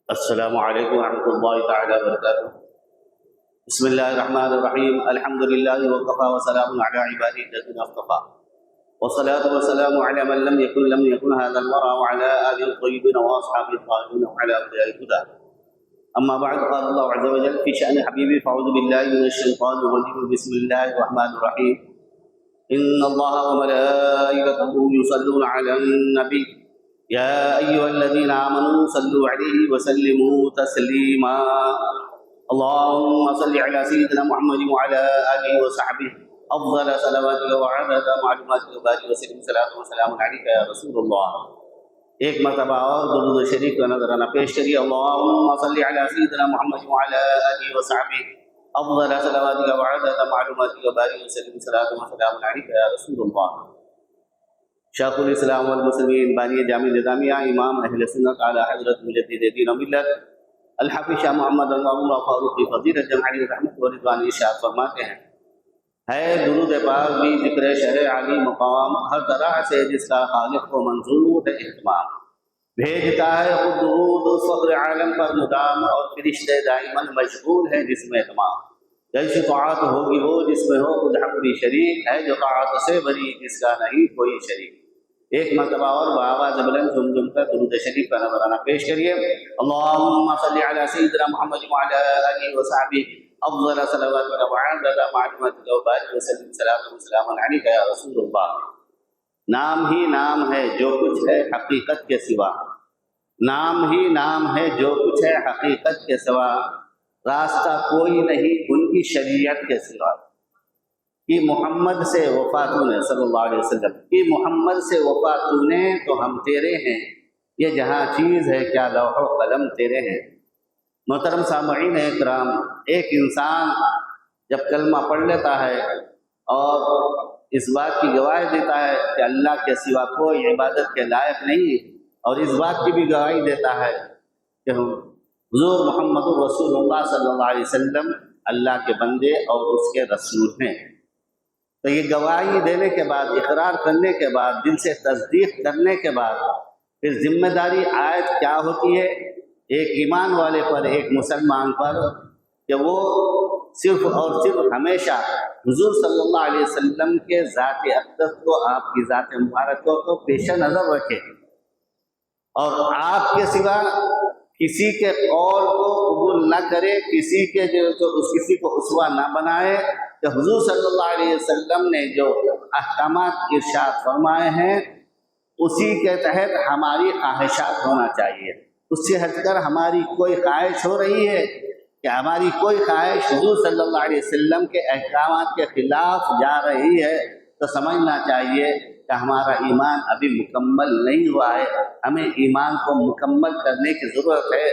السلام علیکم ورحمۃ اللہ تعالی وبرکاتہ۔ بسم اللہ الرحمن الرحیم، الحمد للہ وکفی وسلام علی عبادہ الذین اصطفی، والصلاة والسلام علی من لم یکن هذا الورى وعلى آلہ الطیبین واصحابہ الطاہرین وعلى اولیاء الہدى۔ اما بعد، قال اللہ عز وجل فی شأن حبیبہ، فاعوذ باللہ من الشیطان الرجیم، بسم اللہ الرحمن الرحیم، ان اللہ وملائکتہ یصلون علی النبی یا ایھا الذین آمنوا صلوا علیہ وسلموا تسلیما۔ اللهم صل على سيدنا محمد وعلى آله وصحبه افضل صلواتك وعدد معلوماتك وبارك وسلم صلاة وسلام عليك يا رسول اللہ۔ ایک مرتبہ اور درود شریف کا نظرانہ پیش کریے۔ اللهم صل على سيدنا محمد وعلى آله وصحبه افضل صلواتك وعدد معلوماتك وبارك وسلم صلاة وسلام عليك يا رسول اللہ۔ شیخ الاسلام والمسلمین، بانی جامع نظامیہ، امام اہل سنت اعلی حضرت مجدد دین و ملت الحافظ شاہ محمد اللہ فاروقی فضیلت جمعی رحمت و رضوان ارشاد فرماتے ہیں، ہے درود پاک بھی ذکر شرع علی مقام، ہر طرح سے جس کا خالق کو منظور ہے اہتمام، بھیجتا ہے خود درود اس فخر عالم پر مدام، اور فرشتے دائماً مشغول ہے جس میں تمام، جیسی طاعت ہوگی وہ جس میں ہو خود حق بھی شریک، ہے جو طاعت سے بری جس کا نہیں کوئی شریک۔ ایک مرتبہ اور بآواز بلند جم کر درود شریف کا نظرانہ پیش کریے۔ اللهم صل على سيدنا محمد وعلى آله وصحبه افضل صلواتك وعدد معلوماتك وبارك وسلم صلاة وسلام عليك يا رسول اللہ۔ نام ہی نام ہے جو کچھ ہے حقیقت کے سوا، نام ہی نام ہے جو کچھ ہے حقیقت کے سوا، راستہ کوئی نہیں ان کی شریعت کے سوا۔ کہ محمد سے وفا تو نے صلی اللہ علیہ وسلم، کہ محمد سے وفا تو نے تو ہم تیرے ہیں، یہ جہاں چیز ہے کیا لوح و قلم تیرے ہیں۔ محترم سامعین اکرام، ایک انسان جب کلمہ پڑھ لیتا ہے اور اس بات کی گواہی دیتا ہے کہ اللہ کے سوا کوئی عبادت کے لائق نہیں، اور اس بات کی بھی گواہی دیتا ہے کہ حضور محمد رسول اللہ صلی اللہ علیہ وسلم اللہ کے بندے اور اس کے رسول ہیں، تو یہ گواہی دینے کے بعد، اقرار کرنے کے بعد، دل سے تصدیق کرنے کے بعد، پھر ذمہ داری عائد کیا ہوتی ہے ایک ایمان والے پر، ایک مسلمان پر، کہ وہ صرف اور صرف ہمیشہ حضور صلی اللہ علیہ وسلم کے ذات اقدس کو، آپ کی ذات مبارک کو پیش نظر رکھے، اور آپ کے سوا کسی کے قول کو قبول نہ کرے، کسی کو اسوہ نہ بنائے، کہ حضور صلی اللہ علیہ وسلم نے جو احکامات ارشاد فرمائے ہیں اسی کے تحت ہماری خواہشات ہونا چاہیے۔ اس سے ہٹ کر ہماری کوئی خواہش ہو رہی ہے کہ ہماری کوئی خواہش حضور صلی اللہ علیہ وسلم کے احکامات کے خلاف جا رہی ہے، تو سمجھنا چاہیے کہ ہمارا ایمان ابھی مکمل نہیں ہوا ہے، ہمیں ایمان کو مکمل کرنے کی ضرورت ہے۔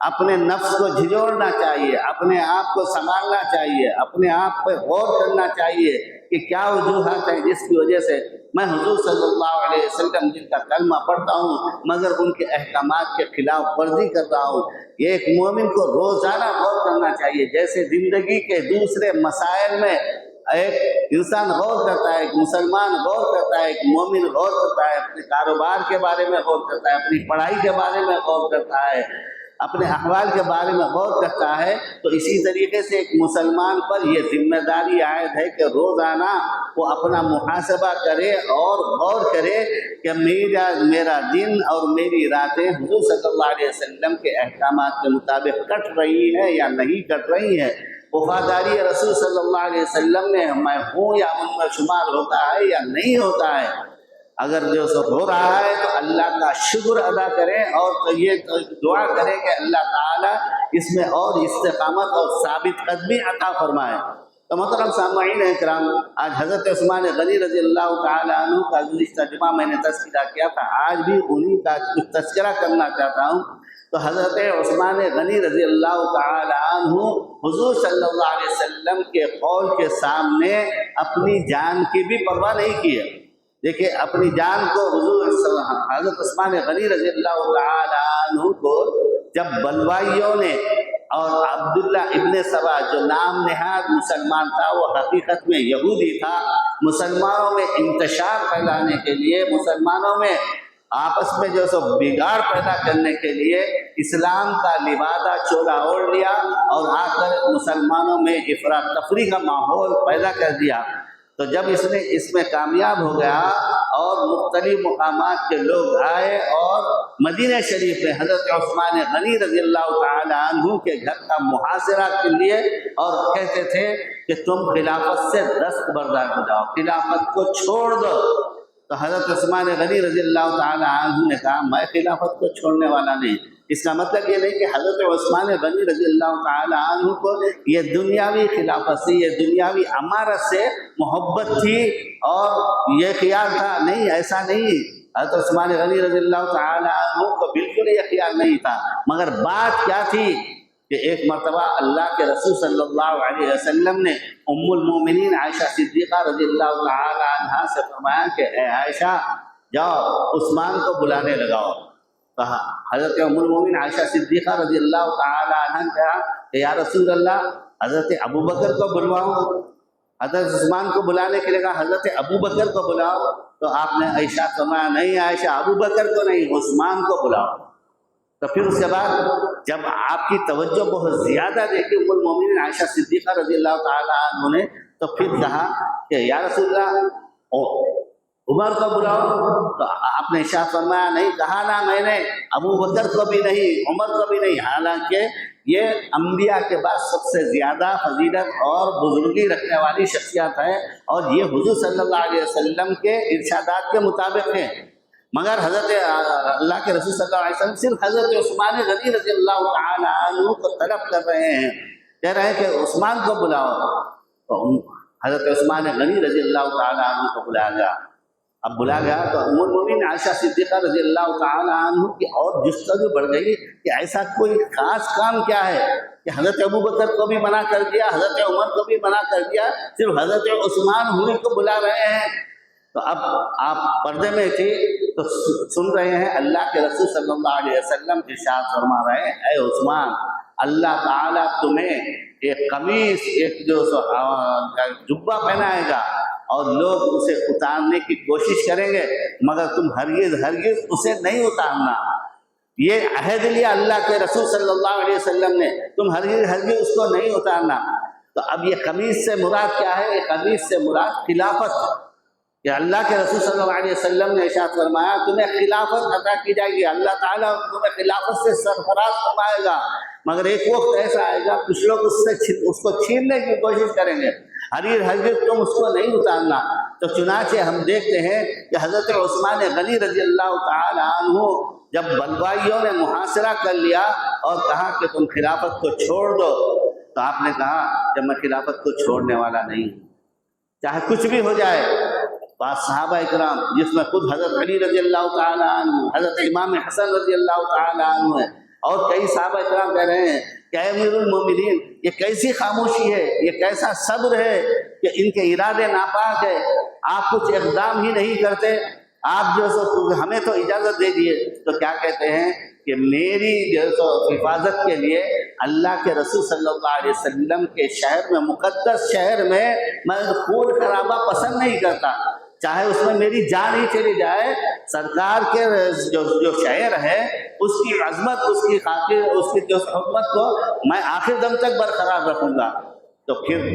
اپنے نفس کو جھجوڑنا چاہیے، اپنے آپ کو سنبھالنا چاہیے، اپنے آپ پہ غور کرنا چاہیے کہ کیا وجوہات ہیں جس کی وجہ سے میں حضور صلی اللہ علیہ وسلم جن کا کلمہ پڑھتا ہوں مگر ان کے احکامات کے خلاف ورزی کر رہا ہوں۔ یہ ایک مومن کو روزانہ غور کرنا چاہیے، جیسے زندگی کے دوسرے مسائل میں ایک انسان غور کرتا ہے، ایک مسلمان غور کرتا ہے، ایک مومن غور کرتا ہے، اپنے کاروبار کے بارے میں غور کرتا ہے، اپنی پڑھائی کے بارے میں غور کرتا ہے، اپنے احوال کے بارے میں غور کرتا ہے، تو اسی طریقے سے ایک مسلمان پر یہ ذمہ داری عائد ہے کہ روزانہ وہ اپنا محاسبہ کرے اور غور کرے کہ میرا دن اور میری راتیں حضور صلی اللہ علیہ وسلم کے احکامات کے مطابق کٹ رہی ہیں یا نہیں کٹ رہی ہیں، وفاداری رسول صلی اللہ علیہ وسلم میں میں ہوں یا ان میں شمار ہوتا ہے یا نہیں ہوتا ہے۔ اگر جو سب ہو رہا ہے تو اللہ کا شکر ادا کریں، اور تو یہ دعا کریں کہ اللہ تعالیٰ اس میں اور استقامت اور ثابت قدمی عطا فرمائے۔ تو محترم سامعین اکرام، آج حضرت عثمان غنی رضی اللہ تعالیٰ عنہ کا گزشتہ جمعہ میں نے تذکرہ کیا تھا، آج بھی انہی کا کچھ تذکرہ کرنا چاہتا ہوں۔ تو حضرت عثمان غنی رضی اللہ تعالیٰ عنہ حضور صلی اللہ علیہ وسلم کے قول کے سامنے اپنی جان کی بھی پرواہ نہیں کی ہے۔ دیکھیں، اپنی جان کو حضرت عثمان غنی رضی اللہ تعالیٰ عنہ کو جب بلوائیوں نے، اور عبداللہ ابن سبا جو نام نہاد مسلمان تھا وہ حقیقت میں یہودی تھا، مسلمانوں میں انتشار پھیلانے کے لیے، مسلمانوں میں آپس میں جو سو بگاڑ پیدا کرنے کے لیے اسلام کا لبادہ چولا اوڑھ لیا اور آ کر مسلمانوں میں افراط تفریح کا ماحول پیدا کر دیا۔ تو جب اس میں کامیاب ہو گیا اور مختلف مقامات کے لوگ آئے اور مدینہ شریف میں حضرت عثمان غنی رضی اللہ تعالی عنہ کے گھر کا محاصرہ کے لیے اور کہتے تھے کہ تم خلافت سے دستبردار ہو جاؤ، خلافت کو چھوڑ دو۔ تو حضرت عثمان غنی رضی اللہ تعالی عنہ نے کہا میں خلافت کو چھوڑنے والا نہیں۔ اس کا مطلب یہ نہیں کہ حضرت عثمان غنی رضی اللہ تعالی عنہ کو یہ دنیاوی خلافت سے، یہ دنیاوی امارت سے محبت تھی اور یہ خیال تھا، نہیں، ایسا نہیں۔ حضرت عثمان غنی رضی اللہ تعالی عنہ کو بالکل یہ خیال نہیں تھا، مگر بات کیا تھی کہ ایک مرتبہ اللہ کے رسول صلی اللہ علیہ وسلم نے ام المومنین عائشہ صدیقہ رضی اللہ تعالی عنہا سے فرمایا کہ اے عائشہ جاؤ عثمان کو بلانے لگاؤ۔ کہا حضرت ام المومنین عائشہ صدیقہ رضی اللہ تعالی عنہ نے کہا کہ یا رسول اللہ حضرت ابو بکر کو بلواؤں؟ حضرت عثمان کو بلانے کے لیے کہا حضرت ابو بکر کو بلاؤ۔ تو آپ نے عائشہ فرمایا نہیں عائشہ، ابو بکر کو نہیں، عثمان کو بلاؤ۔ تو پھر اس کے بعد جب آپ کی توجہ بہت زیادہ دیکھی ام المومنین عائشہ صدیقہ رضی اللہ تعالی عنہ نے، تو پھر کہا کہ یا رسول اللہ عمر کو بلاؤ۔ تو آپ نے ارشاد فرمایا نہیں، کہا نا میں نے ابو بکر کو بھی نہیں، عمر کو بھی نہیں، حالانکہ یہ انبیاء کے بعد سب سے زیادہ فضیلت اور بزرگی رکھنے والی شخصیت ہے اور یہ حضور صلی اللہ علیہ وسلم کے ارشادات کے مطابق ہے۔ مگر حضرت اللہ کے رسول صلی اللہ علیہ وسلم صرف حضرت عثمان غنی رضی اللہ تعالی عنہ کو طلب کر رہے ہیں، کہہ رہے ہیں کہ عثمان کو بلاؤ۔ تو حضرت عثمان غنی رضی اللہ تعالی عنہ کو بلایا گیا۔ اب بلا گیا تو ام المومنین عائشہ صدیقہ رضی اللہ تعالی عنہ کی اور جستجو بڑھ گئی کہ ایسا کوئی خاص کام کیا ہے کہ حضرت ابو بکر کو بھی منع کر دیا، حضرت عمر کو بھی منع کر دیا، صرف حضرت عثمان ہوئی کو بلا رہے ہیں۔ تو اب آپ پردے میں تھے تو سن رہے ہیں اللہ کے رسول صلی اللہ علیہ وسلم ارشاد فرما رہے ہیں اے عثمان اللہ تعالیٰ تمہیں ایک قمیص، ایک جو جبہ پہنائے گا اور لوگ اسے اتارنے کی کوشش کریں گے، مگر تم ہرگز اسے نہیں اتارنا۔ یہ عہد لیا اللہ کے رسول صلی اللہ علیہ وسلم نے، تم ہرگز اس کو نہیں اتارنا۔ تو اب یہ قمیص سے مراد کیا ہے؟ یہ قمیص سے مراد خلافت، کہ اللہ کے رسول صلی اللہ علیہ وسلم نے ارشاد فرمایا تمہیں خلافت عطا کی جائے گی، اللہ تعالیٰ تمہیں خلافت سے سرفراز فرمائے گا، مگر ایک وقت ایسا آئے گا کچھ لوگ اس کو چھیننے کی کوشش کریں گے، ہرگز تم اس کو نہیں اتارنا۔ تو چنانچہ ہم دیکھتے ہیں کہ حضرت عثمان غنی رضی اللہ تعالی عنہ جب بلوائیوں نے محاصرہ کر لیا اور کہا کہ تم خلافت کو چھوڑ دو، تو آپ نے کہا کہ میں خلافت کو چھوڑنے والا نہیں، چاہے کچھ بھی ہو جائے۔ بعض صحابہ اکرام جس میں خود حضرت علی رضی اللہ تعالی عنہ، حضرت امام حسن رضی اللہ تعالی عنہ ہے اور کئی صحابہ اکرام کہہ رہے ہیں کہ اے امیر المومنین یہ کیسی خاموشی ہے، یہ کیسا صبر ہے کہ ان کے ارادے ناپاک ہے، آپ کچھ اقدام ہی نہیں کرتے، آپ جو سو ہمیں تو اجازت دے دیے۔ تو کیا کہتے ہیں کہ میری جو سو حفاظت کے لیے اللہ کے رسول صلی اللہ علیہ وسلم کے شہر میں، مقدس شہر میں میں خون خرابہ پسند نہیں کرتا، چاہے اس میں میری جان ہی چلی جائے، سرکار کے جو شہر ہے اس کی عظمت، اس کی خاطر، اس کی جو حکمت کو میں آخر دم تک برقرار رکھوں گا۔ تو پھر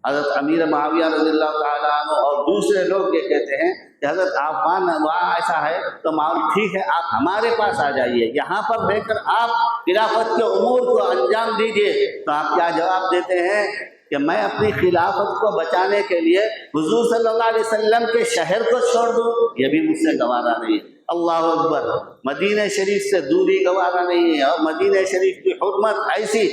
حضرت امیر معاویہ رضی اللہ تعالیٰ عنہ اور دوسرے لوگ یہ کہتے ہیں کہ حضرت آپ وہاں ایسا ہے تو معاویہ ٹھیک ہے آپ ہمارے پاس آ جائیے، یہاں پر رہ کر آپ خلافت کے امور کو انجام دیجیے۔ تو آپ کیا جواب دیتے ہیں کہ میں اپنی خلافت کو بچانے کے لیے حضور صلی اللہ علیہ وسلم کے شہر کو چھوڑ دوں، یہ بھی مجھ سے گوارا نہیں۔ اللہ اکبر، مدینہ شریف سے دوری گوارا نہیں ہے، اور مدینہ شریف کی حرمت ایسی۔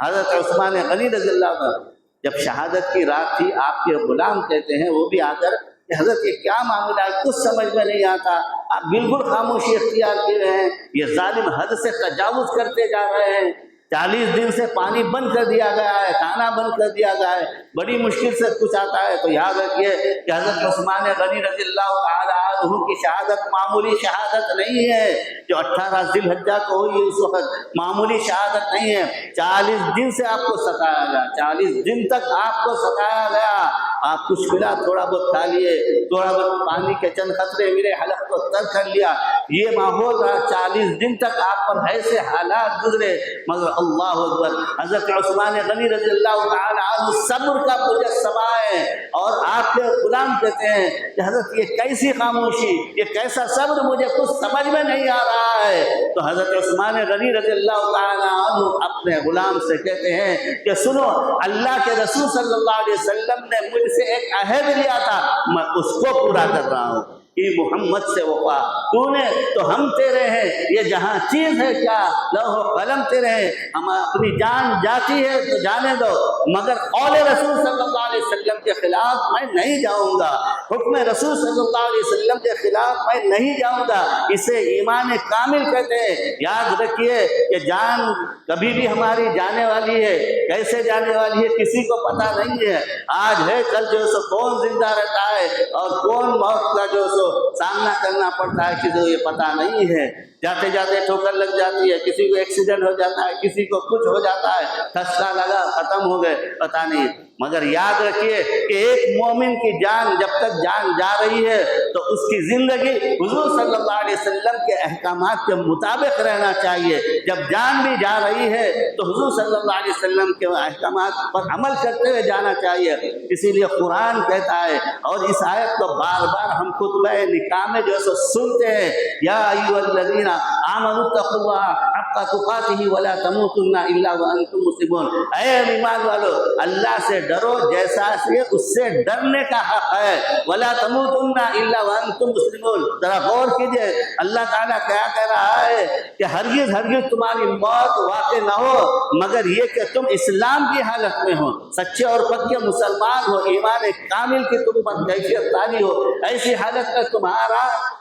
حضرت عثمان غنی رضی اللہ عنہ جب شہادت کی رات تھی، آپ کے غلام کہتے ہیں وہ بھی آ کر کہ حضرت یہ کیا معاملہ ہے، کچھ سمجھ میں نہیں آتا، آپ بالکل خاموشی اختیار کیے رہے ہیں، یہ ظالم حد سے تجاوز کرتے جا رہے ہیں، 40 دن سے پانی بند کر دیا گیا ہے، کھانا بند کر دیا گیا ہے، بڑی مشکل سے کچھ آتا ہے۔ تو یاد رکھیے کہ حضرت عثمان غنی رضی اللہ تعالی عنہ کی شہادت معمولی شہادت نہیں ہے، جو 18 ذی الحجہ کو ہوئی اس وقت معمولی شہادت نہیں ہے۔ 40 دن سے آپ کو ستایا گیا، 40 دن تک آپ کو ستایا گیا، آپ کچھ ملا تھوڑا بہت کھا لیے، تھوڑا بہت پانی کے چند قطرے ملے حلق کو تر کر لیا، یہ ماحول رہا، 40 دن تک آپ پر ایسے حالات گزرے، مگر اللہ اکبر، حضرت عثمان غنی رضی اللہ تعالی عنہ صبر کا مجسمہ ہے، اور آپ کے غلام کہتے ہیں کہ حضرت یہ کیسی خاموشی، یہ کیسا صبر، مجھے کچھ سمجھ میں نہیں آ رہا ہے۔ تو حضرت عثمان غنی رضی اللہ تعالی عنہ اپنے غلام سے کہتے ہیں کہ سنو، اللہ کے رسول صلی اللہ علیہ وسلم نے مجھ سے ایک عہد لیا تھا، میں اس کو پورا کر رہا ہوں، کہ محمد سے وفا، تو نے تو ہم تیرے ہیں، یہ جہاں چیز ہے کیا، لوح و قلم تیرے ہیں، ہم اپنی جان جاتی ہے تو جانے دو، مگر قول رسول صلی اللہ علیہ وسلم کے خلاف میں نہیں جاؤں گا، حکم رسول صلی اللہ علیہ وسلم کے خلاف میں نہیں جاؤں گا۔ اسے ایمان کامل کہتے ہیں۔ یاد رکھیے کہ جان کبھی بھی ہماری جانے والی ہے، کیسے جانے والی ہے کسی کو پتہ نہیں ہے، آج ہے کل جو سو کون زندہ رہتا ہے اور کون موت کا جو سو سامنا کرنا پڑتا ہے کسی کو یہ پتہ نہیں ہے۔ جاتے جاتے ٹھوکر لگ جاتی ہے، کسی کو ایکسیڈنٹ ہو جاتا ہے، کسی کو کچھ ہو جاتا ہے، دھسکا لگا ختم ہو گئے، پتہ نہیں۔ مگر یاد رکھیے کہ ایک مومن کی جان جب تک جان جا رہی ہے تو اس کی زندگی حضور صلی اللہ علیہ وسلم کے احکامات کے مطابق رہنا چاہیے۔ جب جان بھی جا رہی ہے تو حضور صلی اللہ علیہ وسلم کے احکامات پر عمل کرتے ہوئے جانا چاہیے۔ اسی لیے قرآن کہتا ہے، اور اس آیت کو بار بار ہم خطبہ نکاح میں جو ہے سو سنتے ہیں، یا ایھا الذین آمنوا اتقوا اللہ حق تقاتہ ولا تموتن الا وانتم مسلمون، اے ایمان والو، اللہ سے ڈرو جیسا سے اس سے ڈرنے کا حق ہے، ولا تموتن الا وانتم مسلمون۔ ذرا غور کیجئے، اللہ تعالیٰ کیا کہہ رہا ہے کہ ہرگز ہرگز تمہاری موت واقع نہ ہو مگر یہ کہ تم اسلام کی حالت میں ہو، سچے اور پکے مسلمان ہو، ایمان کامل کی تم پر کیفیت تاری ہو، ایسی حالت میں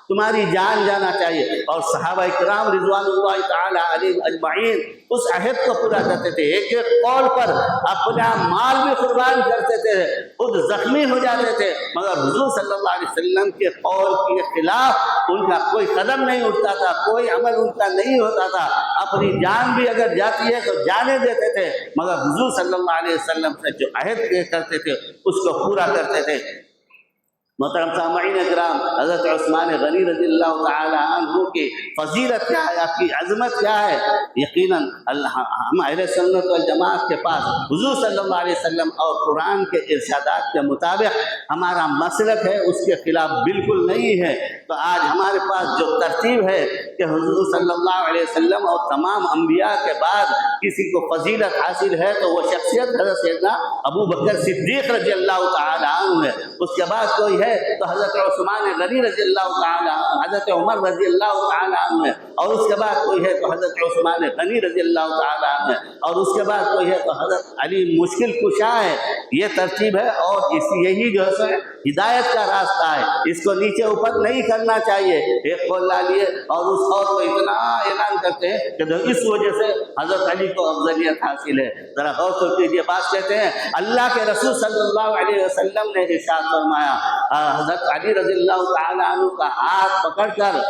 تمہاری جان جانا چاہیے۔ اور صحابہ کرام رضوان اللہ تعالی علیہم اجمعین اس عہد کو پورا کرتے تھے، ایک ایک قول پر اپنا مال بھی قربان کرتے تھے، خود زخمی ہو جاتے تھے، مگر حضور صلی اللہ علیہ وسلم کے قول کے خلاف ان کا کوئی قدم نہیں اٹھتا تھا، کوئی عمل ان کا نہیں ہوتا تھا۔ اپنی جان بھی اگر جاتی ہے تو جانے دیتے تھے، مگر حضور صلی اللہ علیہ وسلم سے جو عہد کرتے تھے اس کو پورا کرتے تھے۔ محترم سامعین کرام، حضرت عثمان غنی رضی اللہ تعالی عنہ کی فضیلت کیا ہے، آپ کی عظمت کیا ہے؟ یقیناً ہم اہل سنت والجماعت کے پاس حضور صلی اللہ علیہ وسلم اور قرآن کے ارشادات کے مطابق ہمارا مسلک ہے، اس کے خلاف بالکل نہیں ہے۔ تو آج ہمارے پاس جو ترتیب ہے کہ حضور صلی اللہ علیہ وسلم اور تمام انبیاء کے بعد کسی کو فضیلت حاصل ہے تو وہ شخصیت حضرت سیدنا ابو بکر صدیق رضی اللہ تعالی عنہ ہے، اس کے بعد کوئی ہے تو حضرت عثمان غنی رضی اللہ تعالی عنہ، حضرت عمر رضی اللہ تعالی عنہ ہے، اور اس کے بعد کوئی ہے تو حضرت عثمان غنی رضی اللہ تعالی عنہ ہے، اور اس کے بعد کوئی ہے تو حضرت علی مشکل کشا ہے۔ یہ ترتیب ہے، اور یہی جو ہے ہدایت کا راستہ ہے، اس کو نیچے اوپر نہیں کرنا چاہیے۔ ایک قول لا لیے اور اس قول کو اتنا اعلان کرتے ہیں کہ اس وجہ سے حضرت علی کو افضلیت حاصل ہے۔ ذرا غور سے کیجیے، بات کہتے ہیں اللہ کے رسول صلی اللہ علیہ وسلم نے ارشاد فرمایا، حضرت علی رضی اللہ تعالی عنہ کا ہاتھ پکڑ کر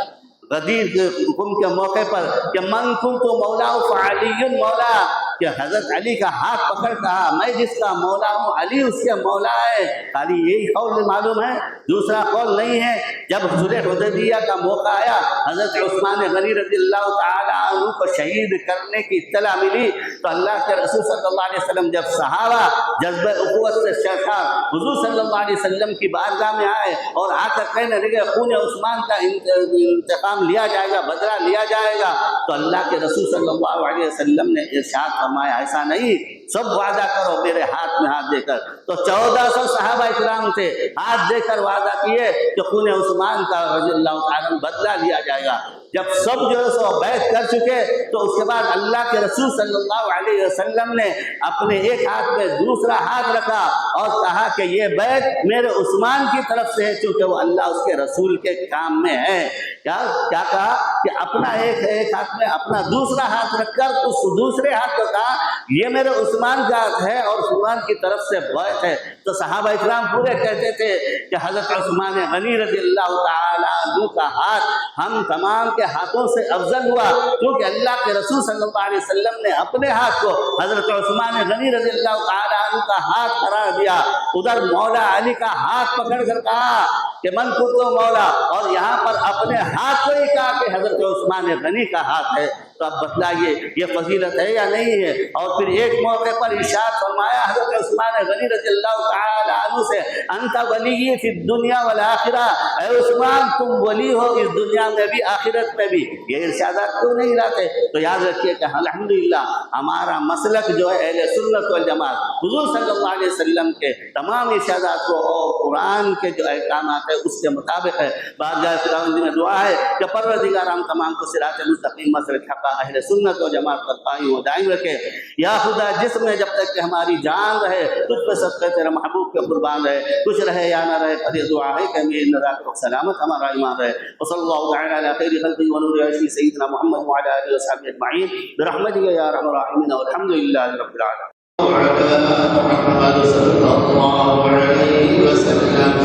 غدیر کے حکم کے موقع پر کہ من کنت مولا فعلی مولا، کہ حضرت علی کا ہاتھ پکڑ کہا میں جس کا مولا ہوں علی اس کے مولا ہے۔ خالی یہی قول معلوم ہے، دوسرا قول نہیں ہے۔ جب صلح حدیبیہ کا موقع آیا، حضرت عثمان غنی رضی اللہ تعالی عنہ کو شہید کرنے کی اطلاع ملی تو اللہ کے رسول صلی اللہ علیہ وسلم جب صحابہ جذبہ اخوت سے شرکا حضور صلی اللہ علیہ وسلم کی بارگاہ میں آئے اور آ کر کہنے لگے خون عثمان کا انتقام لیا جائے گا، بدلہ لیا جائے گا، تو اللہ کے رسول صلی اللہ علیہ وسلم نے ارشاد فرمایا ایسا نہیں، سب وعدہ کرو میرے ہاتھ میں ہاتھ دے کر۔ تو 1400 صحابہ اکرام تھے، ہاتھ دے کر وعدہ کیے کہ خون عثمان کا رضی اللہ عنہ بدلہ لیا جائے گا۔ جب سب جو ہے سو بیعت کر چکے تو اس کے بعد اللہ کے رسول صلی اللہ علیہ وسلم نے اپنے ایک ہاتھ میں دوسرا ہاتھ رکھا اور کہا کہ یہ بیعت میرے عثمان کی طرف سے ہے، چونکہ وہ اللہ اس کے رسول کے کام میں ہے۔ کیا کہا کہ اپنا ایک ہاتھ میں اپنا دوسرا ہاتھ رکھ کر اس دوسرے ہاتھ کو کہا یہ میرے عثمان کا ہاتھ ہے اور عثمان کی طرف سے بیعت ہے۔ تو صحابہ اکرام پورے کہتے تھے کہ حضرت عثمان غنی رضی اللہ تعالی عنہ کا ہاتھ ہم تمام کے ہاتھوں سے افضل ہوا، کیونکہ اللہ کے رسول صلی اللہ علیہ وسلم نے اپنے ہاتھ کو حضرت عثمان غنی رضی اللہ تعالی عنہ کا ہاتھ قرار دیا، ادھر مولا علی کا ہاتھ پکڑ کر کہا کہ من کنت مولا، اور یہاں پر اپنے ہاتھ کو ہی کہا کہ حضرت عثمان غنی کا ہاتھ ہے، تو اب بتلائیے یہ فضیلت ہے یا نہیں ہے؟ اور پھر ایک موقع پر ارشاد فرمایا حضرت عثمان غنی رضی اللہ تعالی عنہ سے، انت ولی فی الدنیا والآخرہ، اے عثمان تم ولی ہو اس دنیا میں بھی آخرت میں بھی۔ یہ ارشادات کیوں نہیں لاتے؟ تو یاد رکھیے کہ الحمدللہ ہمارا مسلک جو ہے اہل سنت والجماعت حضور صلی اللہ علیہ وسلم کے تمام ارشادات کو اور قرآن کے جو احکامات ہے اس کے مطابق ہے۔ بارگاہ خداوندی میں دعا ہے کہ پروردگار ہم تمام کو صراط مستقیم مسلک حق اہل سنت و جماعت پر قائم و دائم رکھے۔ یا خدا جسم میں جب تک کہ ہماری جان رہے تجھ پہ صدقہ تیرے محبوب کے قربان رہے، کچھ رہے یا نہ رہے، پر یہ دعا ہے کہ امیر نراک کو سلامت ہمارا ایمان رہے۔ وصلی اللہ تعالی علی خیر خلقہ ونور عرشہ سیدنا محمد وعلی آلہ وصحبہ اجمعین برحمتک یا ارحم الراحمین والحمد للہ رب العالمین۔ وعلى محمد صلى الله عليه وسلم